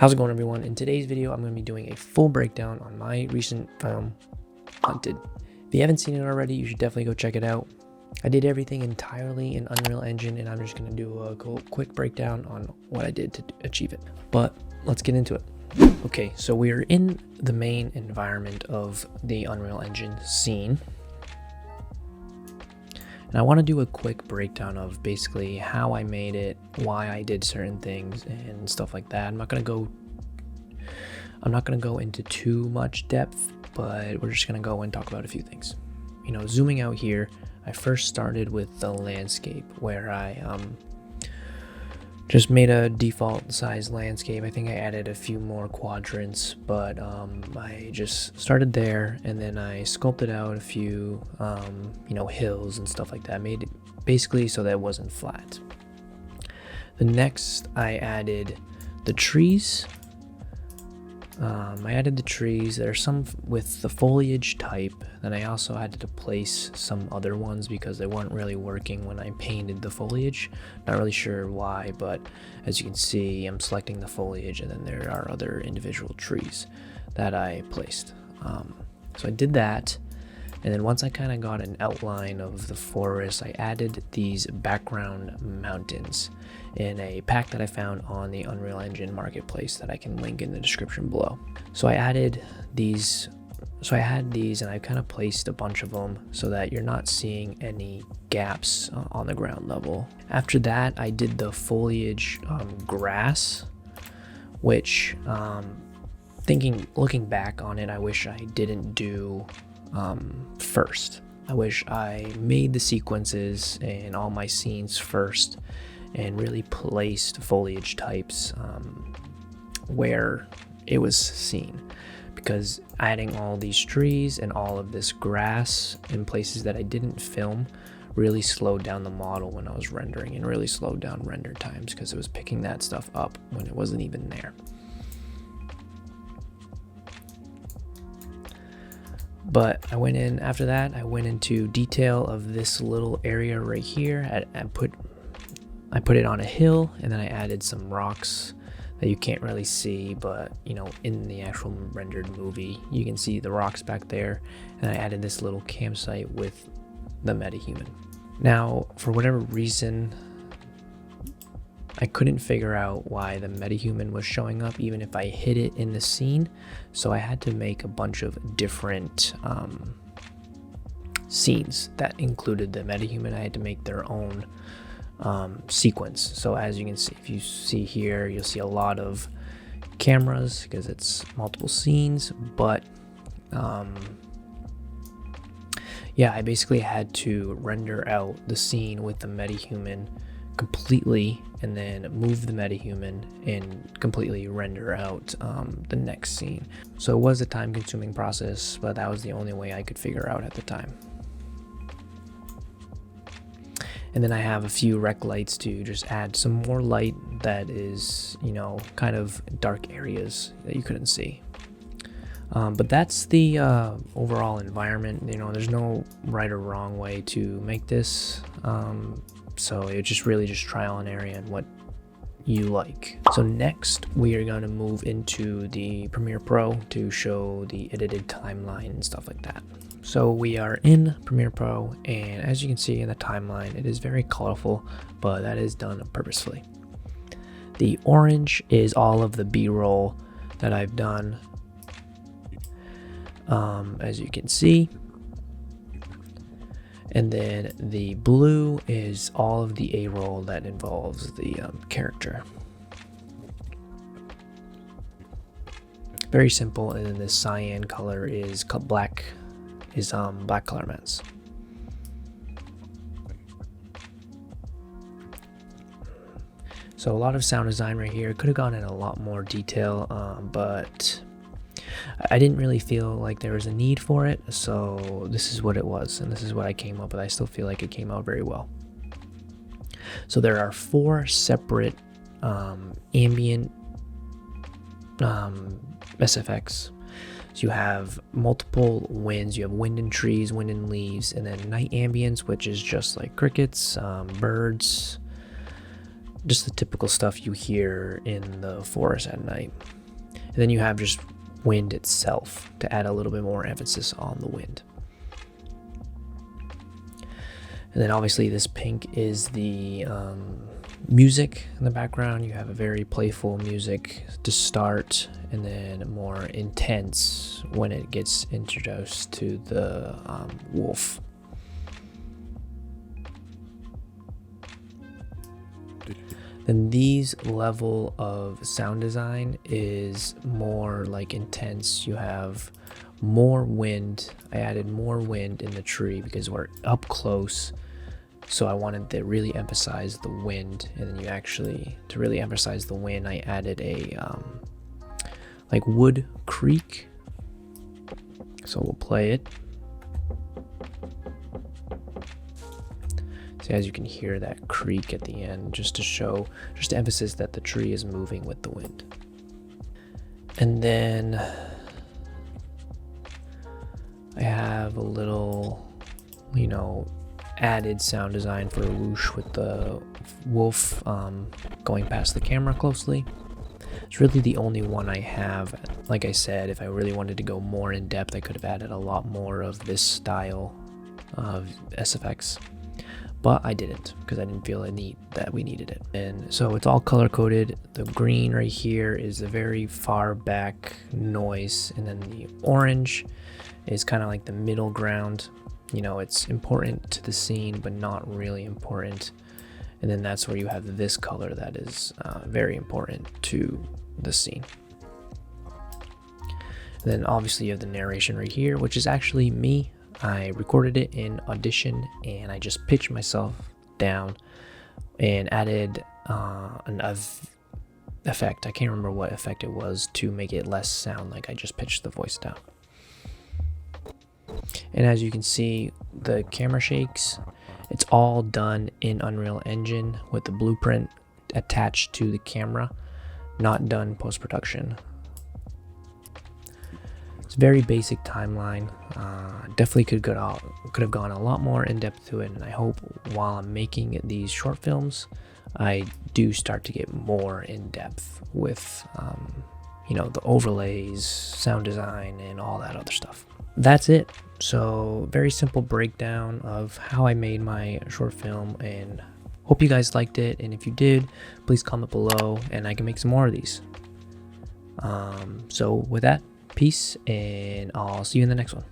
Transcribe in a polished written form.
How's it going, everyone? In today's video, I'm going to be doing a full breakdown on my recent film, Hunted. If you haven't seen it already, you should definitely go check it out. I did everything entirely in Unreal Engine, and I'm just going to do a quick breakdown on what I did to achieve it. But let's get into it. Okay, so we're in the main environment of the Unreal Engine scene. And I want to do a quick breakdown of basically how I made it, why I did certain things, and stuff like that. I'm not gonna go into too much depth, but we're just gonna go and talk about a few things. You know, zooming out here, I first started with the landscape, where I just made a default size landscape. I think I added a few more quadrants, but I just started there, and then I sculpted out a few hills and stuff like that. I made it basically so that it wasn't flat. The next, I added the trees. There are some with the foliage type. Then I also had to place some other ones because they weren't really working when I painted the foliage. Not really sure why, but as you can see, I'm selecting the foliage, and then there are other individual trees that I placed. So I did that, and then once I kind of got an outline of the forest, I added these background mountains in a pack that I found on the Unreal Engine marketplace that I can link in the description below. So I added these, and I kind of placed a bunch of them so that you're not seeing any gaps on the ground level. After that, I did the foliage grass, which looking back on it, I wish I didn't do first. I wish I made the sequences and all my scenes first and really placed foliage types where it was seen, because adding all these trees and all of this grass in places that I didn't film really slowed down the model when I was rendering, and really slowed down render times because it was picking that stuff up when it wasn't even there. But after that, I went into detail of this little area right here. I put it on a hill, and then I added some rocks that you can't really see, but in the actual rendered movie, you can see the rocks back there. And I added this little campsite with the metahuman. Now, for whatever reason, I couldn't figure out why the metahuman was showing up even if I hid it in the scene. So I had to make a bunch of different scenes that included the metahuman. I had to make their own sequence. So as you can see, if you see here, you'll see a lot of cameras because it's multiple scenes, but I basically had to render out the scene with the metahuman completely, and then move the metahuman and completely render out the next scene. So it was a time-consuming process, but that was the only way I could figure out at the time. And then I have a few rec lights to just add some more light that is, kind of dark areas that you couldn't see. But that's the overall environment. There's no right or wrong way to make this. So it's just really just trial and error and what you like. So next, we are going to move into the Premiere Pro to show the edited timeline and stuff like that. So we are in Premiere Pro, and as you can see in the timeline, it is very colorful, but that is done purposefully. The orange is all of the B-roll that I've done, as you can see. And then the blue is all of the A-roll that involves the character. Very simple. And then this cyan color is black color mats. So a lot of sound design right here. Could have gone in a lot more detail, but I didn't really feel like there was a need for it, so this is what it was, and this is what I came up with. I still feel like it came out very well. So there are 4 separate ambient SFX. So you have multiple winds. You have wind and trees, wind and leaves, and then night ambience, which is just like crickets, birds, just the typical stuff you hear in the forest at night. And then you have just wind itself to add a little bit more emphasis on the wind. And then obviously this pink is the music in the background. You have a very playful music to start, and then more intense when it gets introduced to the wolf. Then these level of sound design is more like intense. You have more wind. I added more wind in the tree because we're up close. So I wanted to really emphasize the wind, and then to really emphasize the wind, I added a like wood creak. So we'll play it. So as you can hear that creak at the end, just to emphasize that the tree is moving with the wind. And then I have a little, added sound design for a whoosh with the wolf going past the camera closely. It's really the only one I have. Like I said, if I really wanted to go more in depth, I could have added a lot more of this style of SFX. But I didn't because I didn't feel that we needed it. And so it's all color coded. The green right here is a very far back noise, and then the orange is kind of like the middle ground. It's important to the scene, but not really important. And then that's where you have this color that is very important to the scene. And then obviously you have the narration right here, which is actually me. I recorded it in Audition, and I just pitched myself down and added an effect. I can't remember what effect it was to make it less sound like I just pitched the voice down. And as you can see, the camera shakes. It's all done in Unreal Engine with the blueprint attached to the camera, not done post-production. It's a very basic timeline. Definitely could have gone a lot more in depth to it, and I hope while I'm making these short films, I do start to get more in depth with the overlays, sound design, and all that other stuff. That's it. So very simple breakdown of how I made my short film, and hope you guys liked it. And if you did, please comment below and I can make some more of these. So with that, peace, and I'll see you in the next one.